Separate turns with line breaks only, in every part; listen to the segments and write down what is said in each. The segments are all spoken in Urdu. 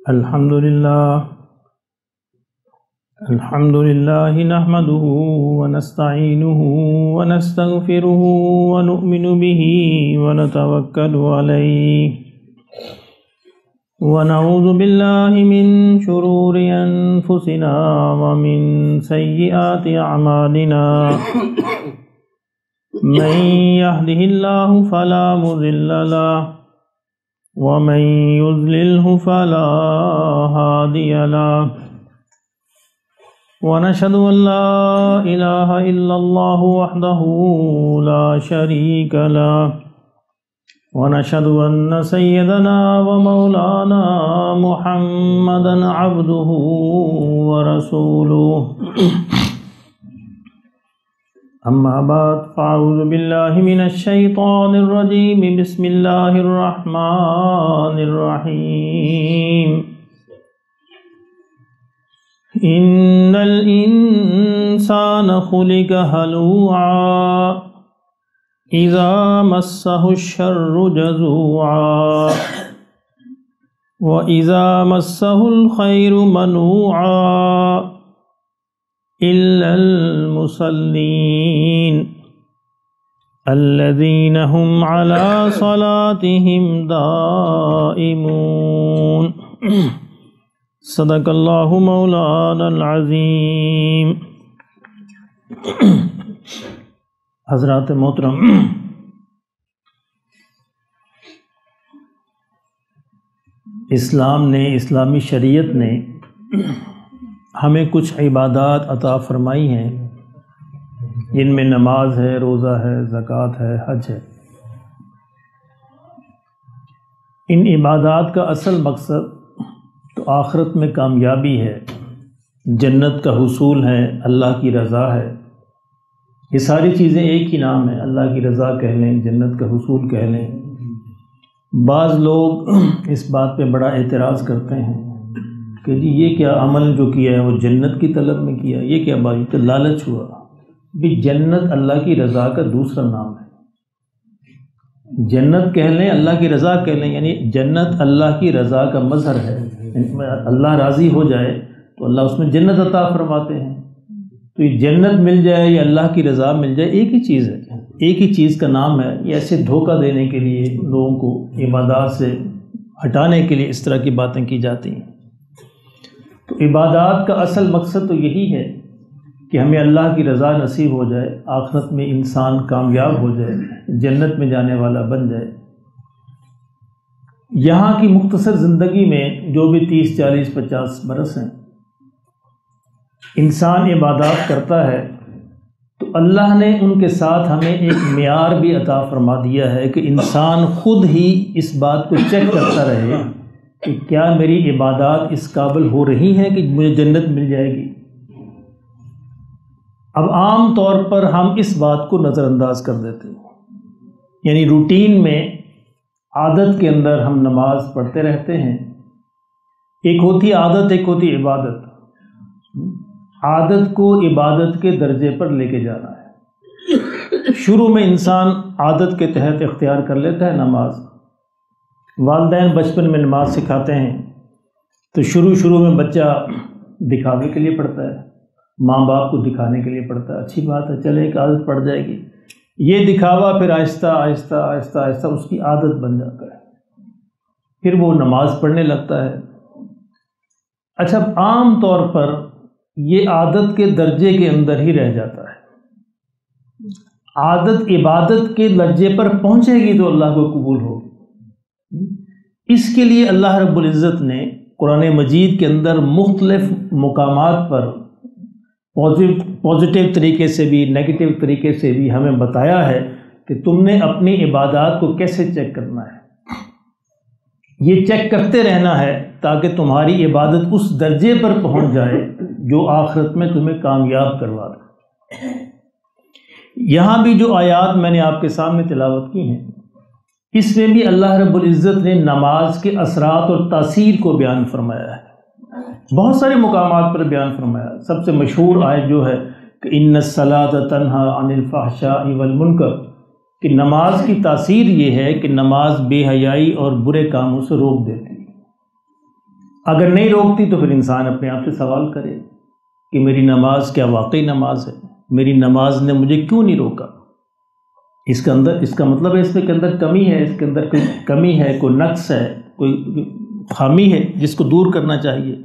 الحمد لله نحمده ونستعينه ونستغفره ونؤمن به ونتوكل عليه ونعوذ بالله من شرور أنفسنا ومن سيئات أعمالنا من يهده الله فلا مضل له ومن يضلله فلا هادي له ونشهد أن لا إله إلا الله وحده لا شريك له ونشهد أن سيدنا ومولانا محمدا عبده ورسوله أما بعد فأعوذ بالله من الشيطان الرجيم بسم الله الرحمن الرحيم إن الإنسان خلق هلوعا إذا مسه الشر جزوعا وإذا مسه الخير منوعا إلا المصلين الذين هم على صلاتهم دائمون صدق اللہ مولانا العظیم۔ حضرات محترم، اسلام نے، اسلامی شریعت نے ہمیں کچھ عبادات عطا فرمائی ہیں جن میں نماز ہے، روزہ ہے، زکوٰۃ ہے، حج ہے۔ ان عبادات کا اصل مقصد تو آخرت میں کامیابی ہے، جنت کا حصول ہے، اللہ کی رضا ہے۔ یہ ساری چیزیں ایک ہی نام ہے، اللہ کی رضا کہہ لیں، جنت کا حصول کہہ لیں۔ بعض لوگ اس بات پہ بڑا اعتراض کرتے ہیں کہ جی یہ کیا عمل جو کیا ہے وہ جنت کی طلب میں کیا، یہ کیا بات، تو لالچ ہوا۔ بھی جنت اللہ کی رضا کا دوسرا نام ہے۔ جنت کہہ لیں، اللہ کی رضا کہہ لیں، یعنی جنت اللہ کی رضا کا مظہر ہے۔ اللہ راضی ہو جائے تو اللہ اس میں جنت عطا فرماتے ہیں۔ تو یہ جنت مل جائے یا اللہ کی رضا مل جائے، ایک ہی چیز ہے، ایک ہی چیز کا نام ہے۔ یہ ایسے دھوکہ دینے کے لیے، لوگوں کو عبادات سے ہٹانے کے لیے اس طرح کی باتیں کی جاتی ہیں۔ تو عبادات کا اصل مقصد تو یہی ہے کہ ہمیں اللہ کی رضا نصیب ہو جائے، آخرت میں انسان کامیاب ہو جائے، جنت میں جانے والا بن جائے۔ یہاں کی مختصر زندگی میں جو بھی 30، 40، 50 برس ہیں، انسان عبادات کرتا ہے تو اللہ نے ان کے ساتھ ہمیں ایک معیار بھی عطا فرما دیا ہے کہ انسان خود ہی اس بات کو چیک کرتا رہے کہ کیا میری عبادات اس قابل ہو رہی ہیں کہ مجھے جنت مل جائے گی۔ اب عام طور پر ہم اس بات کو نظر انداز کر دیتے ہیں، یعنی روٹین میں، عادت کے اندر ہم نماز پڑھتے رہتے ہیں۔ ایک ہوتی عادت، ایک ہوتی عبادت۔ عادت کو عبادت کے درجے پر لے کے جانا ہے۔ شروع میں انسان عادت کے تحت اختیار کر لیتا ہے نماز۔ والدین بچپن میں نماز سکھاتے ہیں تو شروع میں بچہ دکھاوے کے لیے پڑھتا ہے، ماں باپ کو دکھانے کے لیے پڑھتا ہے، اچھی بات ہے، چلے ایک عادت پڑ جائے گی۔ یہ دکھاوا پھر آہستہ آہستہ آہستہ آہستہ اس کی عادت بن جاتا ہے، پھر وہ نماز پڑھنے لگتا ہے۔ اچھا، عام طور پر یہ عادت کے درجے کے اندر ہی رہ جاتا ہے۔ عادت عبادت کے درجے پر پہنچے گی تو اللہ کو قبول ہوگی۔ اس کے لیے اللہ رب العزت نے قرآن مجید کے اندر مختلف مقامات پر پازیٹیو طریقے سے بھی، نیگیٹو طریقے سے بھی ہمیں بتایا ہے کہ تم نے اپنی عبادات کو کیسے چیک کرنا ہے۔ یہ چیک کرتے رہنا ہے تاکہ تمہاری عبادت اس درجے پر پہنچ جائے جو آخرت میں تمہیں کامیاب کروا دے۔ یہاں بھی جو آیات میں نے آپ کے سامنے تلاوت کی ہیں، اس میں بھی اللہ رب العزت نے نماز کے اثرات اور تاثیر کو بیان فرمایا ہے، بہت سارے مقامات پر بیان فرمایا۔ سب سے مشہور آیت جو ہے کہ ان الصلاۃ تنہی عن الفحشاء والمنکر، کہ نماز کی تاثیر یہ ہے کہ نماز بے حیائی اور برے کاموں سے روک دیتی ہے۔ اگر نہیں روکتی تو پھر انسان اپنے آپ سے سوال کرے کہ میری نماز کیا واقعی نماز ہے؟ میری نماز نے مجھے کیوں نہیں روکا؟ اس کا مطلب ہے اس کے اندر کمی ہے، اس کے اندر کوئی کمی ہے، کوئی نقص ہے، کوئی خامی ہے جس کو دور کرنا چاہیے۔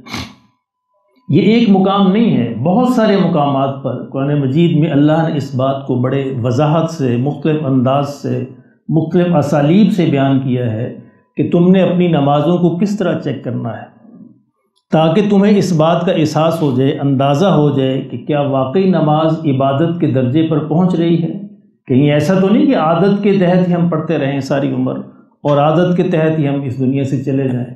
یہ ایک مقام نہیں ہے، بہت سارے مقامات پر قرآن مجید میں اللہ نے اس بات کو بڑے وضاحت سے، مختلف انداز سے، مختلف اسالیب سے بیان کیا ہے کہ تم نے اپنی نمازوں کو کس طرح چیک کرنا ہے، تاکہ تمہیں اس بات کا احساس ہو جائے، اندازہ ہو جائے کہ کیا واقعی نماز عبادت کے درجے پر پہنچ رہی ہے۔ کہیں ایسا تو نہیں کہ عادت کے تحت ہی ہم پڑھتے رہیں ساری عمر اور عادت کے تحت ہی ہم اس دنیا سے چلے جائیں،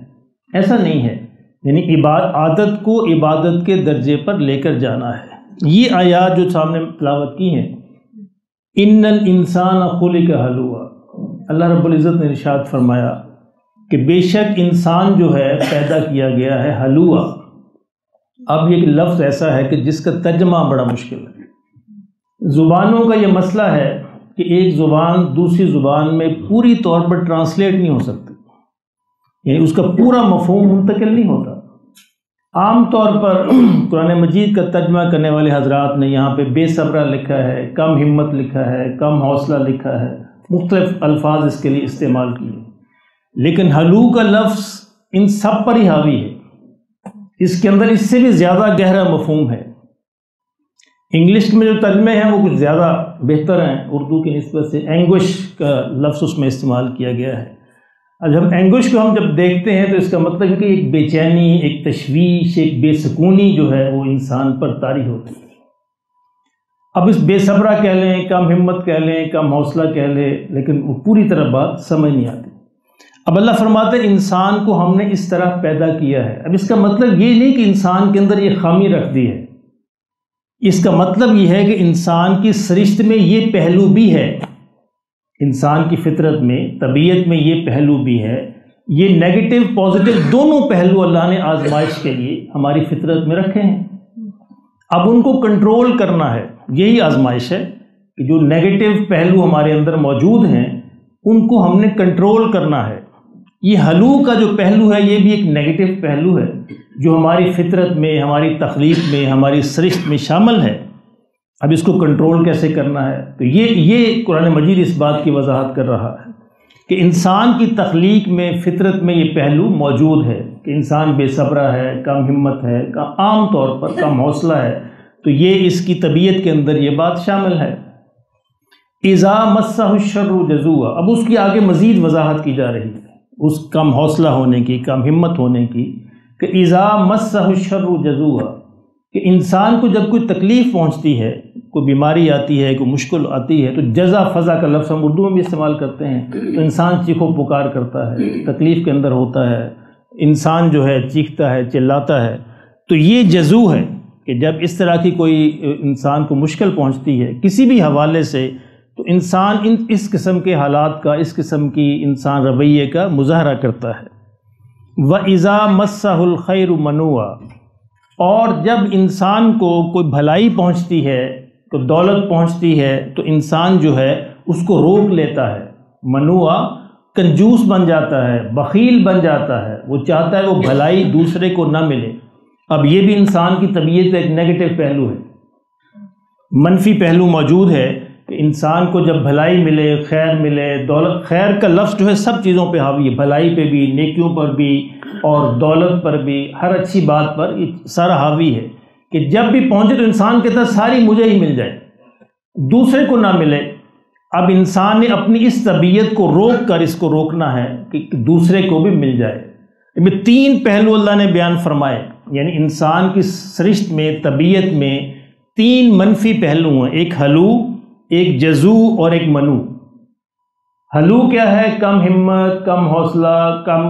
ایسا نہیں ہے۔ یعنی عادت کو عبادت کے درجے پر لے کر جانا ہے۔ یہ آیات جو سامنے تلاوت کی ہیں، ان الانسان خلق ہلوعا، اللہ رب العزت نے ارشاد فرمایا کہ بے شک انسان جو ہے پیدا کیا گیا ہے ہلوعا۔ اب یہ لفظ ایسا ہے کہ جس کا ترجمہ بڑا مشکل ہے۔ زبانوں کا یہ مسئلہ ہے کہ ایک زبان دوسری زبان میں پوری طور پر ٹرانسلیٹ نہیں ہو سکتی، یعنی اس کا پورا مفہوم منتقل نہیں ہوتا۔ عام طور پر قرآن مجید کا ترجمہ کرنے والے حضرات نے یہاں پہ بے صبرہ لکھا ہے، کم ہمت لکھا ہے، کم حوصلہ لکھا ہے، مختلف الفاظ اس کے لیے استعمال کیے، لیکن ہلو کا لفظ ان سب پر ہی حاوی ہے۔ اس کے اندر اس سے بھی زیادہ گہرا مفہوم ہے۔ انگلش میں جو ترجمے ہیں وہ کچھ زیادہ بہتر ہیں اردو کی نسبت سے، اینگوش کا لفظ اس میں استعمال کیا گیا ہے۔ اب جب اینگوش کو ہم جب دیکھتے ہیں تو اس کا مطلب ہے کہ ایک بے چینی، ایک تشویش، ایک بے سکونی جو ہے وہ انسان پر طاری ہوتی ہے۔ اب اس بے صبرہ کہہ لیں، کم ہمت کہہ لیں، کم حوصلہ کہہ لیں، لیکن وہ پوری طرح بات سمجھ نہیں آتی۔ اب اللہ فرماتے ہیں انسان کو ہم نے اس طرح پیدا کیا ہے۔ اب اس کا مطلب یہ نہیں کہ انسان کے اندر یہ خامی رکھ دی ہے، اس کا مطلب یہ ہے کہ انسان کی سرشت میں یہ پہلو بھی ہے، انسان کی فطرت میں، طبیعت میں یہ پہلو بھی ہے۔ یہ نیگیٹو پازیٹو دونوں پہلو اللہ نے آزمائش کے لیے ہماری فطرت میں رکھے ہیں۔ اب ان کو کنٹرول کرنا ہے، یہی آزمائش ہے کہ جو نیگیٹو پہلو ہمارے اندر موجود ہیں ان کو ہم نے کنٹرول کرنا ہے۔ یہ ہلو کا جو پہلو ہے یہ بھی ایک نیگیٹو پہلو ہے جو ہماری فطرت میں، ہماری تخلیق میں، ہماری سرشت میں شامل ہے۔ اب اس کو کنٹرول کیسے کرنا ہے؟ تو یہ قرآن مجید اس بات کی وضاحت کر رہا ہے کہ انسان کی تخلیق میں، فطرت میں یہ پہلو موجود ہے کہ انسان بے صبرہ ہے، کم ہمت ہے، عام طور پر کم حوصلہ ہے، تو یہ اس کی طبیعت کے اندر یہ بات شامل ہے۔ اذا مسہ الشر جزوعا، اب اس کی آگے مزید وضاحت کی جا رہی ہے اس کم حوصلہ ہونے کی، کم ہمت ہونے کی، کہ اذا مسہ الشر جزوعا، کہ انسان کو جب کوئی تکلیف پہنچتی ہے، کوئی بیماری آتی ہے، کوئی مشکل آتی ہے، تو جزا فضا کا لفظ ہم اردو میں بھی استعمال کرتے ہیں، تو انسان چیخو پکار کرتا ہے، تکلیف کے اندر ہوتا ہے، انسان جو ہے چیختا ہے، چلاتا ہے۔ تو یہ جزو ہے کہ جب اس طرح کی کوئی انسان کو مشکل پہنچتی ہے کسی بھی حوالے سے، تو انسان اس قسم کے حالات کا، اس قسم کی انسان رویے کا مظاہرہ کرتا ہے۔ وَإِذَا مَسَّهُ الْخَيْرُ مَنُوعًا، اور جب انسان کو کوئی بھلائی پہنچتی ہے، کوئی دولت پہنچتی ہے، تو انسان جو ہے اس کو روک لیتا ہے۔ منوعا، کنجوس بن جاتا ہے، بخیل بن جاتا ہے، وہ چاہتا ہے وہ بھلائی دوسرے کو نہ ملے۔ اب یہ بھی انسان کی طبیعت کا ایک نیگیٹو پہلو ہے، منفی پہلو موجود ہے کہ انسان کو جب بھلائی ملے، خیر ملے، دولت، خیر کا لفظ جو ہے سب چیزوں پہ حاوی ہے، بھلائی پہ بھی، نیکیوں پر بھی، اور دولت پر بھی، ہر اچھی بات پر یہ سارا حاوی ہے کہ جب بھی پہنچے تو انسان کے تحت ساری مجھے ہی مل جائے، دوسرے کو نہ ملے۔ اب انسان نے اپنی اس طبیعت کو روک کر اس کو روکنا ہے کہ دوسرے کو بھی مل جائے۔ میں تین پہلو اللہ نے بیان فرمائے، یعنی انسان کی سرشت میں، طبیعت میں تین منفی پہلو ہیں، ایک ہلو، ایک جزو اور ایک منو۔ ہلو کیا ہے؟ کم ہمت، کم حوصلہ، کم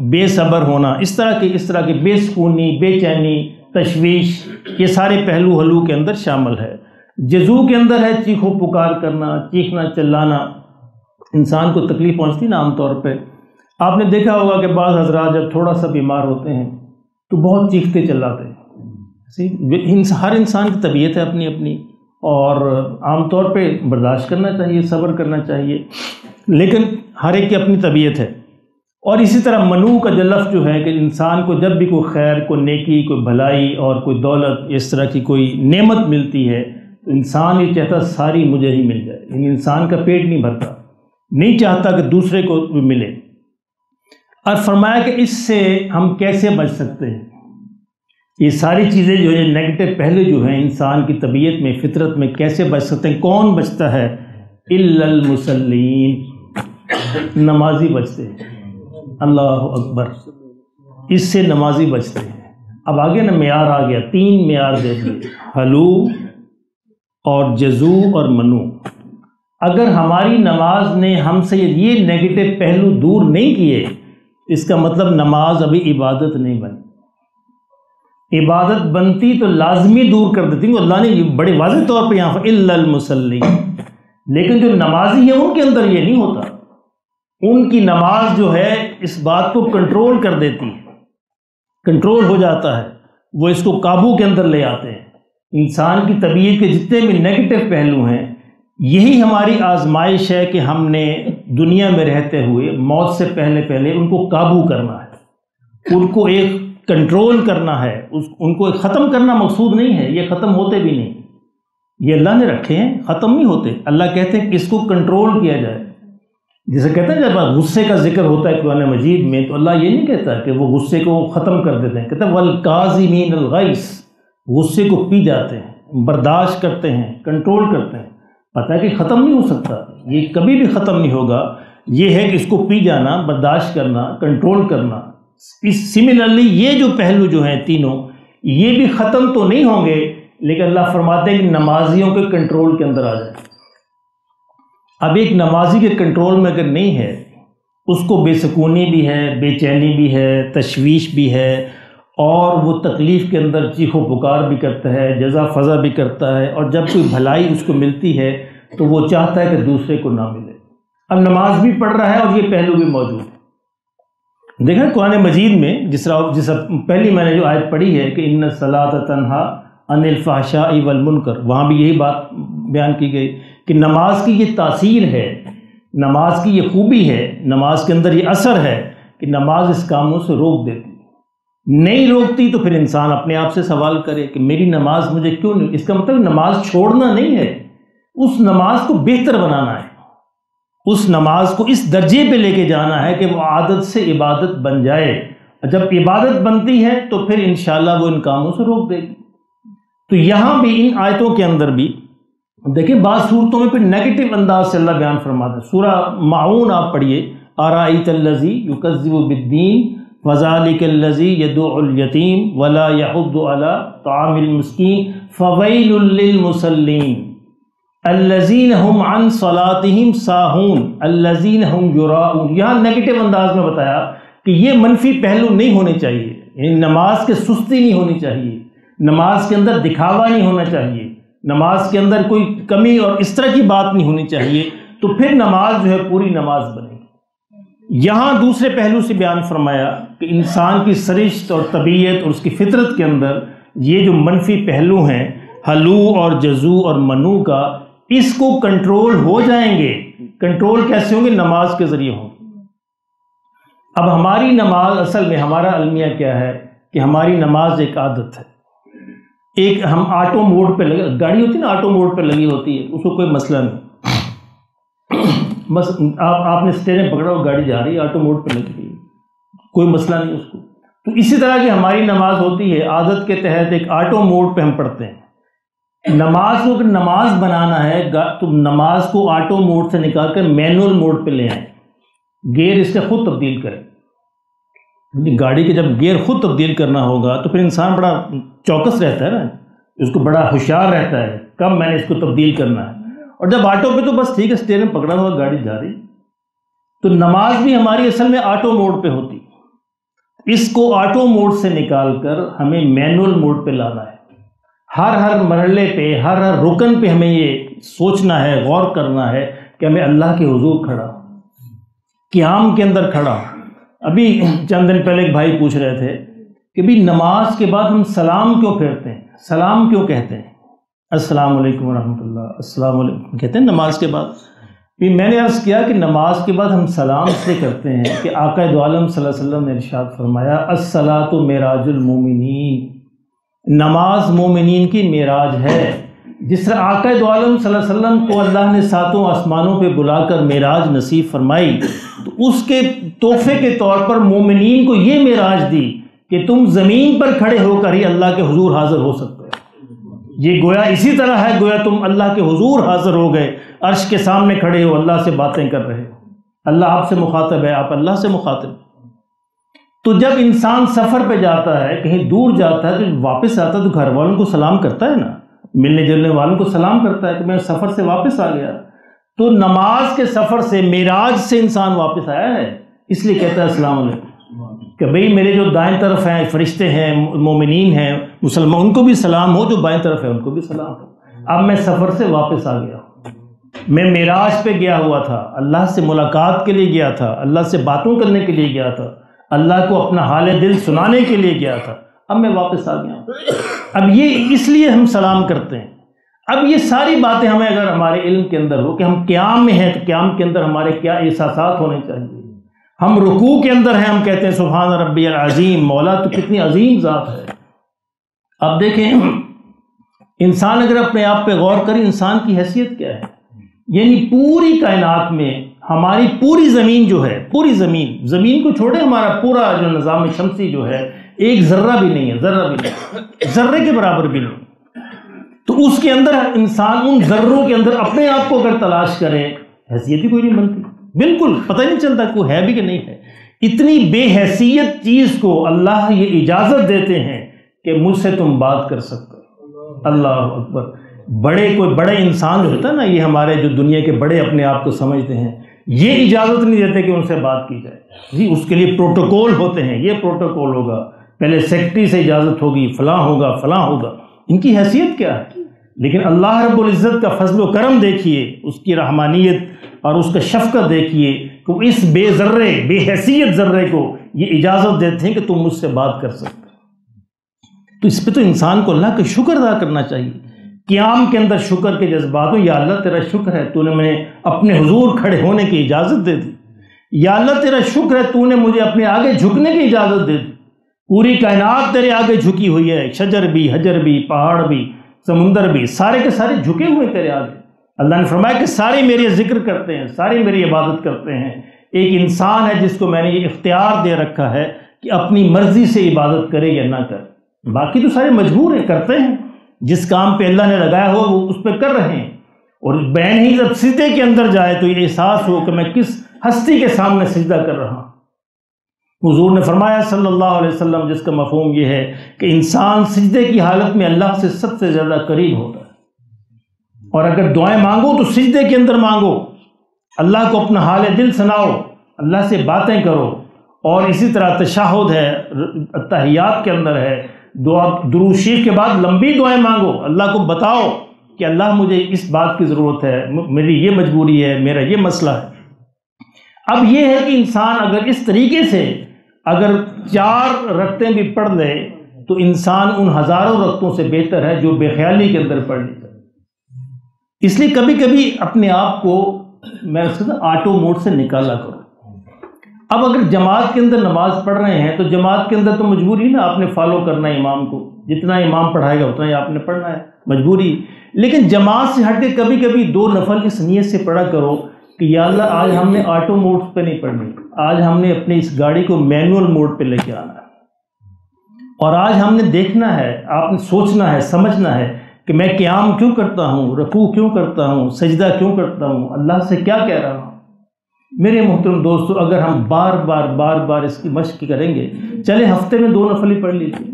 بے صبر ہونا، اس طرح کے بے سکونی، بے چینی، تشویش، یہ سارے پہلو ہلو کے اندر شامل ہے۔ جزو کے اندر ہے چیخو پکار کرنا، چیخنا چلانا، انسان کو تکلیف پہنچتی نا عام طور پہ۔ آپ نے دیکھا ہوگا کہ بعض حضرات جب تھوڑا سا بیمار ہوتے ہیں تو بہت چیختے چلاتے ہیں۔ ہر انسان کی طبیعت ہے اپنی اپنی، اور عام طور پہ برداشت کرنا چاہیے، صبر کرنا چاہیے، لیکن ہر ایک کی اپنی طبیعت ہے۔ اور اسی طرح منو کا جو لفظ جو ہے کہ انسان کو جب بھی کوئی خیر، کوئی نیکی، کوئی بھلائی اور کوئی دولت، اس طرح کی کوئی نعمت ملتی ہے تو انسان یہ چاہتا ساری مجھے ہی مل جائے، یعنی انسان کا پیٹ نہیں بھرتا، نہیں چاہتا کہ دوسرے کو بھی ملے۔ اور فرمایا کہ اس سے ہم کیسے بچ سکتے ہیں؟ یہ ساری چیزیں جو ہے نیگیٹو پہلے جو ہیں انسان کی طبیعت میں، فطرت میں، کیسے بچ سکتے ہیں؟ کون بچتا ہے؟ الا المصلین، نمازی بچتے ہیں۔ اللہ اکبر، اس سے نمازی بچتے ہیں۔ اب آگے نا معیار آ گیا، 3 معیار دیکھ لیے، حلو اور جزو اور منو۔ اگر ہماری نماز نے ہم سے یہ نیگیٹو پہلو دور نہیں کیے، اس کا مطلب نماز ابھی عبادت نہیں بنی۔ عبادت بنتی تو لازمی دور کر دیتی، اللہ نے بڑے واضح طور پہ یہاں پر الا المصلین، لیکن جو نمازی ہیں ان کے اندر یہ نہیں ہوتا، ان کی نماز جو ہے اس بات کو کنٹرول کر دیتی ہے، کنٹرول ہو جاتا ہے، وہ اس کو قابو کے اندر لے آتے ہیں۔ انسان کی طبیعت کے جتنے بھی نیگیٹو پہلو ہیں، یہی ہماری آزمائش ہے کہ ہم نے دنیا میں رہتے ہوئے موت سے پہلے ان کو قابو کرنا ہے، ان کو ایک کنٹرول کرنا ہے، ان کو ایک ختم کرنا مقصود نہیں ہے، یہ ختم ہوتے بھی نہیں، یہ اللہ نے رکھے ہیں، ختم نہیں ہوتے۔ اللہ کہتے ہیں کہ اس کو کنٹرول کیا جائے، جسے کہتے ہیں جب غصے کا ذکر ہوتا ہے قرآن مجید میں تو اللہ یہ نہیں کہتا کہ وہ غصے کو ختم کر دیتے ہیں، کہتے ہیں والکاظمین الغیظ، غصے کو پی جاتے ہیں، برداشت کرتے ہیں، کنٹرول کرتے ہیں۔ پتہ ہے کہ ختم نہیں ہو سکتا، یہ کبھی بھی ختم نہیں ہوگا، یہ ہے کہ اس کو پی جانا، برداشت کرنا، کنٹرول کرنا۔ سملرلی یہ جو پہلو جو ہیں تینوں، یہ بھی ختم تو نہیں ہوں گے، لیکن اللہ فرماتے ہیں کہ نمازیوں کے کنٹرول کے اندر آ جائے۔ اب ایک نمازی کے کنٹرول میں اگر نہیں ہے، اس کو بے سکونی بھی ہے، بے چینی بھی ہے، تشویش بھی ہے، اور وہ تکلیف کے اندر چیخ و پکار بھی کرتا ہے، جزا فضا بھی کرتا ہے، اور جب کوئی بھلائی اس کو ملتی ہے تو وہ چاہتا ہے کہ دوسرے کو نہ ملے۔ اب نماز بھی پڑھ رہا ہے اور یہ پہلو بھی موجود ہے۔ دیکھیں قرآن مجید میں جس پہلی میں نے جو آیت پڑھی ہے کہ ان الصلاۃ تنہا عن الفحشاء والمنکر، وہاں بھی یہی بات بیان کی گئی کہ نماز کی یہ تاثیر ہے، نماز کی یہ خوبی ہے، نماز کے اندر یہ اثر ہے کہ نماز اس کاموں سے روک دیتی، نہیں روکتی تو پھر انسان اپنے آپ سے سوال کرے کہ میری نماز مجھے کیوں نہیں، اس کا مطلب نماز چھوڑنا نہیں ہے، اس نماز کو بہتر بنانا ہے، اس نماز کو اس درجے پہ لے کے جانا ہے کہ وہ عادت سے عبادت بن جائے، جب عبادت بنتی ہے تو پھر انشاءاللہ وہ ان کاموں سے روک دے گی۔ تو یہاں بھی ان آیتوں کے اندر بھی دیکھیں بعض صورتوں میں پھر نیگیٹو انداز سے اللہ بیان فرماتا ہے۔ سورہ معون آپ پڑھیے، ارائیت الذی یکذب بالدین فذلک الذی یدع الیتیم ولا یحض علی طعام المسکین فویل للمصلین الذین هم عن صلاتهم ساہون الذین هم یراؤون۔ یہاں نیگیٹو انداز میں بتایا کہ یہ منفی پہلو نہیں ہونے چاہیے، یعنی نماز کے سستی نہیں ہونی چاہیے، نماز کے اندر دکھاوا نہیں ہونا چاہیے، نماز کے اندر کوئی کمی اور اس طرح کی بات نہیں ہونی چاہیے، تو پھر نماز جو ہے پوری نماز بنے گی۔ یہاں دوسرے پہلو سے بیان فرمایا کہ انسان کی سرشت اور طبیعت اور اس کی فطرت کے اندر یہ جو منفی پہلو ہیں حلو اور جزو اور منو کا، اس کو کنٹرول ہو جائیں گے۔ کنٹرول کیسے ہوں گے؟ نماز کے ذریعے ہوں گے۔ اب ہماری نماز، اصل میں ہمارا المیہ کیا ہے کہ ہماری نماز ایک عادت ہے، ایک ہم آٹو موڈ پہ لگے، گاڑی ہوتی ہے نا آٹو موڈ پہ لگی ہوتی ہے، اس کو کوئی مسئلہ نہیں، بس آپ نے اسٹیئرنگ پکڑا اور گاڑی جا رہی ہے، آٹو موڈ پہ لگی ہوئی، کوئی مسئلہ نہیں اس کو۔ تو اسی طرح کی ہماری نماز ہوتی ہے، عادت کے تحت ایک آٹو موڈ پہ ہم پڑھتے ہیں۔ نماز کو اگر نماز بنانا ہے تو نماز کو آٹو موڈ سے نکال کر مینول موڈ پہ لے آئیں، گیئر اس سے خود تبدیل کریں۔ گاڑی کے جب گیئر خود تبدیل کرنا ہوگا تو پھر انسان بڑا چوکس رہتا ہے نا، اس کو بڑا ہوشیار رہتا ہے کب میں نے اس کو تبدیل کرنا ہے، اور جب آٹو پہ تو بس ٹھیک ہے اسٹیئرنگ پکڑا ہوا گاڑی جا رہی۔ تو نماز بھی ہماری اصل میں آٹو موڈ پہ ہوتی، اس کو آٹو موڈ سے نکال کر ہمیں مینول موڈ پہ لانا ہے۔ ہر مرحلے پہ، ہر رکن پہ ہمیں یہ سوچنا ہے، غور کرنا ہے کہ ہمیں اللہ کے حضور کھڑا، قیام کے اندر کھڑا۔ ابھی چند دن پہلے ایک بھائی پوچھ رہے تھے کہ بھی نماز کے بعد ہم سلام کیوں پھیرتے ہیں، سلام کیوں کہتے ہیں، السلام علیکم ورحمۃ اللہ، السلام علیکم کہتے ہیں نماز کے بعد۔ میں نے عرض کیا کہ نماز کے بعد ہم سلام اس لیے کرتے ہیں کہ آقا دو عالم صلی اللہ علیہ وسلم نے ارشاد فرمایا الصلاۃ معراج المومنین، نماز مومنین کی معراج ہے۔ جس طرح آقا دو عالم صلی اللہ علیہ وسلم کو اللہ نے ساتوں آسمانوں پہ بلا کر معراج نصیب فرمائی، تو اس کے تحفے کے طور پر مومنین کو یہ معراج دی کہ تم زمین پر کھڑے ہو کر ہی اللہ کے حضور حاضر ہو سکتے ہو۔ یہ گویا اسی طرح ہے، گویا تم اللہ کے حضور حاضر ہو گئے، عرش کے سامنے کھڑے ہو، اللہ سے باتیں کر رہے ہو، اللہ آپ سے مخاطب ہے، آپ اللہ سے مخاطب۔ تو جب انسان سفر پہ جاتا ہے، کہیں دور جاتا ہے، تو واپس آتا ہے تو گھر والوں کو سلام کرتا ہے نا، ملنے جلنے والوں کو سلام کرتا ہے کہ میں سفر سے واپس آ گیا۔ تو نماز کے سفر سے، معراج سے انسان واپس آیا ہے، اس لیے کہتا ہے السلام علیکم، کہ بھئی میرے جو دائیں طرف ہیں فرشتے ہیں، مومنین ہیں، مسلمان، ان کو بھی سلام ہو، جو بائیں طرف ہے ان کو بھی سلام ہو۔ اب میں سفر سے واپس آ گیا، میں معراج پہ گیا ہوا تھا، اللہ سے ملاقات کے لیے گیا تھا، اللہ سے باتوں کرنے کے لیے گیا تھا، اللہ کو اپنا حال دل سنانے کے لیے گیا تھا، اب میں واپس آ گیا ہوں۔ اب یہ اس لیے ہم سلام کرتے ہیں۔ اب یہ ساری باتیں ہمیں اگر ہمارے علم کے اندر ہو کہ ہم قیام میں ہیں، تو قیام کے اندر ہمارے کیا احساسات ہونے چاہیے۔ ہم رکوع کے اندر ہیں، ہم کہتے ہیں سبحان ربی العظیم، مولا تو کتنی عظیم ذات ہے۔ اب دیکھیں، انسان اگر اپنے آپ پہ غور کرے، انسان کی حیثیت کیا ہے؟ یعنی پوری کائنات میں ہماری پوری زمین جو ہے، پوری زمین کو چھوڑے، ہمارا پورا جو نظام شمسی جو ہے، ایک ذرہ بھی نہیں ہے، ذرہ بھی نہیں، ذرے کے برابر بھی نہیں۔ تو اس کے اندر انسان ان ذروں کے اندر اپنے آپ کو اگر تلاش کرے، حیثیت ہی کوئی نہیں بنتی، بالکل پتہ ہی نہیں چلتا کوئی ہے بھی کہ نہیں ہے۔ اتنی بے حیثیت چیز کو اللہ یہ اجازت دیتے ہیں کہ مجھ سے تم بات کر سکتے ہو۔ اللہ اکبر۔ کوئی بڑے انسان جو ہوتا ہے نا، یہ ہمارے جو دنیا کے بڑے اپنے آپ کو سمجھتے ہیں، یہ اجازت نہیں دیتے کہ ان سے بات کی جائے جی، اس کے لیے پروٹوکول ہوتے ہیں، یہ پروٹوکول ہوگا، پہلے سیکرٹری سے اجازت ہوگی، فلاں ہوگا فلاں ہوگا۔ ان کی حیثیت کیا ہے؟ لیکن اللہ رب العزت کا فضل و کرم دیکھیے، اس کی رحمانیت اور اس کا شفقت دیکھیے کہ وہ اس بے حیثیت ذرے کو یہ اجازت دیتے ہیں کہ تم مجھ سے بات کر سکتے۔ تو اس پہ تو انسان کو اللہ کا شکر ادا کرنا چاہیے۔ قیام کے اندر شکر کے جذبات ہو، یا اللہ تیرا شکر ہے تو نے میں اپنے حضور کھڑے ہونے کی اجازت دے دی، یا اللہ تیرا شکر ہے تو نے مجھے اپنے آگے جھکنے کی اجازت دے دی۔ پوری کائنات تیرے آگے جھکی ہوئی ہے، شجر بھی، حجر بھی، پہاڑ بھی، سمندر بھی، سارے کے سارے جھکے ہوئے تیرے آگے۔ اللہ نے فرمایا کہ سارے میری ذکر کرتے ہیں، سارے میری عبادت کرتے ہیں۔ ایک انسان ہے جس کو میں نے یہ اختیار دے رکھا ہے کہ اپنی مرضی سے عبادت کرے یا نہ کرے، باقی تو سارے مجبور ہیں، کرتے ہیں، جس کام پہ اللہ نے لگایا ہو وہ اس پہ کر رہے ہیں۔ اور بین ہی جب سجدے کے اندر جائے تو یہ احساس ہو کہ میں کس ہستی کے سامنے سجدہ کر رہا ہوں۔ حضور نے فرمایا صلی اللہ علیہ وسلم، جس کا مفہوم یہ ہے کہ انسان سجدے کی حالت میں اللہ سے سب سے زیادہ قریب ہوتا ہے، اور اگر دعائیں مانگو تو سجدے کے اندر مانگو، اللہ کو اپنا حال دل سناؤ، اللہ سے باتیں کرو۔ اور اسی طرح تشہد ہے، تحیات کے اندر ہے، درود شریف کے بعد لمبی دعائیں مانگو، اللہ کو بتاؤ کہ اللہ مجھے اس بات کی ضرورت ہے، میری یہ مجبوری ہے، میرا یہ مسئلہ ہے۔ اب یہ ہے کہ انسان اگر اس طریقے سے اگر 4 رکعتیں بھی پڑھ لے تو انسان ان ہزاروں رکعتوں سے بہتر ہے جو بے خیالی کے اندر پڑھ لیتا ہے۔ اس لیے کبھی کبھی اپنے آپ کو میں آٹو موڈ سے نکالا کروں۔ اب اگر جماعت کے اندر نماز پڑھ رہے ہیں تو جماعت کے اندر تو مجبوری نا، آپ نے فالو کرنا ہے امام کو، جتنا امام پڑھائے گا اتنا ہی آپ نے پڑھنا ہے، مجبوری۔ لیکن جماعت سے ہٹ کے کبھی کبھی 2 نفل اس نیت سے پڑھا کرو کہ یا اللہ آج ہم نے آٹو موڈ پہ نہیں پڑھنی، آج ہم نے اپنی اس گاڑی کو مینول موڈ پہ لے کے آنا ہے، اور آج ہم نے دیکھنا ہے، آپ نے سوچنا ہے، سمجھنا ہے کہ میں قیام کیوں کرتا ہوں، رکوع کیوں کرتا ہوں، سجدہ کیوں کرتا ہوں، اللہ سے کیا کہہ رہا ہوں۔ میرے محترم دوستو، اگر ہم بار بار اس کی مشق کریں گے، چلے ہفتے میں 2 نفل ہی پڑھ لیجیے،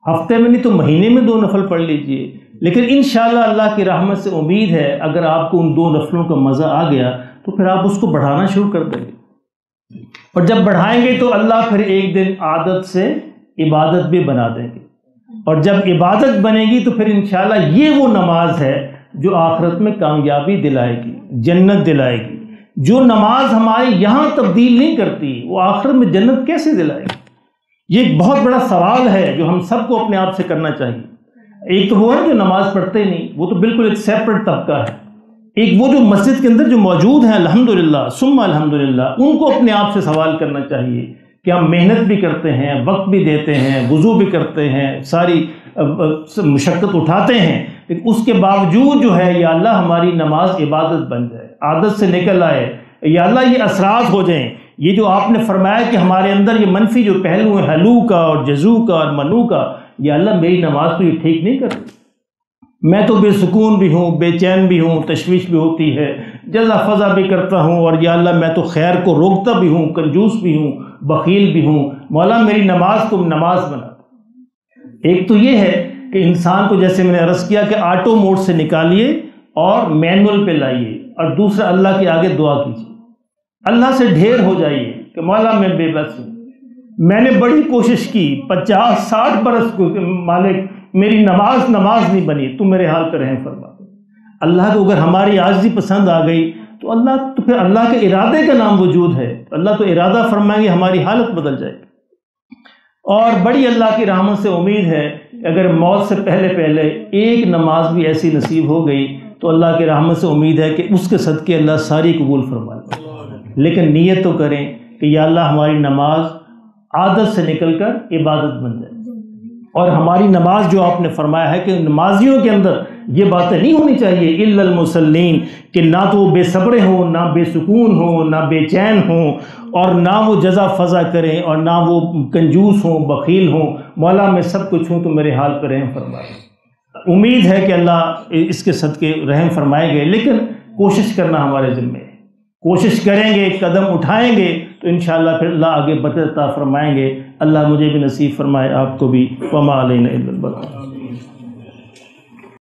ہفتے میں نہیں تو مہینے میں 2 نفل پڑھ لیجیے، لیکن انشاءاللہ اللہ کی رحمت سے امید ہے اگر آپ کو ان 2 نفلوں کا مزہ آ گیا تو پھر آپ اس کو بڑھانا شروع کر دیں گے، اور جب بڑھائیں گے تو اللہ پھر ایک دن عادت سے عبادت بھی بنا دیں گے، اور جب عبادت بنے گی تو پھر انشاءاللہ یہ وہ نماز ہے جو آخرت میں کامیابی دلائے گی، جنت دلائے گی۔ جو نماز ہمارے یہاں تبدیل نہیں کرتی وہ آخرت میں جنت کیسے دلائے گی؟ یہ ایک بہت بڑا سوال ہے جو ہم سب کو اپنے آپ سے کرنا چاہیے۔ ایک تو وہ ہے جو نماز پڑھتے ہی نہیں، وہ تو بالکل ایک سیپریٹ طبقہ ہے۔ ایک وہ جو مسجد کے اندر جو موجود ہیں الحمدللہ ثم الحمدللہ، ان کو اپنے آپ سے سوال کرنا چاہیے کہ ہم محنت بھی کرتے ہیں، وقت بھی دیتے ہیں، وضو بھی کرتے ہیں، ساری مشقت اٹھاتے ہیں، لیکن اس کے باوجود جو ہے یا اللہ ہماری نماز عبادت بن جائے، عادت سے نکل آئے، یا اللہ یہ اثرات ہو جائیں، یہ جو آپ نے فرمایا کہ ہمارے اندر یہ منفی جو پہلو ہیں ہلو کا اور جزو کا اور منو کا، یا اللہ میری نماز تو یہ ٹھیک نہیں کر رہی، میں تو بے سکون بھی ہوں، بے چین بھی ہوں، تشویش بھی ہوتی ہے، جزا فضا بھی کرتا ہوں، اور یا اللہ میں تو خیر کو روکتا بھی ہوں، کنجوس بھی ہوں، بخیل بھی ہوں، مولا میری نماز کو نماز بنا دے۔ ایک تو یہ ہے کہ انسان کو جیسے میں نے عرض کیا کہ آٹو موڈ سے نکالیے اور مینول پہ لائیے، اور دوسرا اللہ کے آگے دعا کیجیے، اللہ سے ڈھیر ہو جائیے کہ مولا میں بے بس ہوں، میں نے بڑی کوشش کی 50-60 برس کو، مالک میری نماز نہیں بنی، تم میرے حال پہ رحم فرما دے۔ اللہ کو اگر ہماری عاجزی پسند آ گئی تو پھر اللہ کے ارادے کا نام وجود ہے، اللہ تو ارادہ فرمائیں گے ہماری حالت بدل جائے گی۔ اور بڑی اللہ کی رحمت سے امید ہے کہ اگر موت سے پہلے ایک نماز بھی ایسی نصیب ہو گئی تو اللہ کی رحمت سے امید ہے کہ اس کے صدقے اللہ ساری قبول فرما لے۔ لیکن نیت تو کریں کہ یا اللہ ہماری نماز عادت سے نکل کر عبادت بن جائے، اور ہماری نماز جو آپ نے فرمایا ہے کہ نمازیوں کے اندر یہ باتیں نہیں ہونی چاہیے الا المصلین، کہ نہ تو وہ بے صبرے ہوں، نہ بے سکون ہوں، نہ بے چین ہوں، اور نہ وہ جزا فضا کریں، اور نہ وہ کنجوس ہوں، بخیل ہوں، مولا میں سب کچھ ہوں تو میرے حال پر رحم فرمائے۔ امید ہے کہ اللہ اس کے صدقے رحم فرمائے گے، لیکن کوشش کرنا ہمارے ذمہ ہے، کوشش کریں گے، قدم اٹھائیں گے تو انشاءاللہ پھر اللہ آگے برکت عطا فرمائیں گے۔ اللہ مجھے بھی نصیب فرمائے، آپ کو بھی۔ وما علینا الا البلاغ۔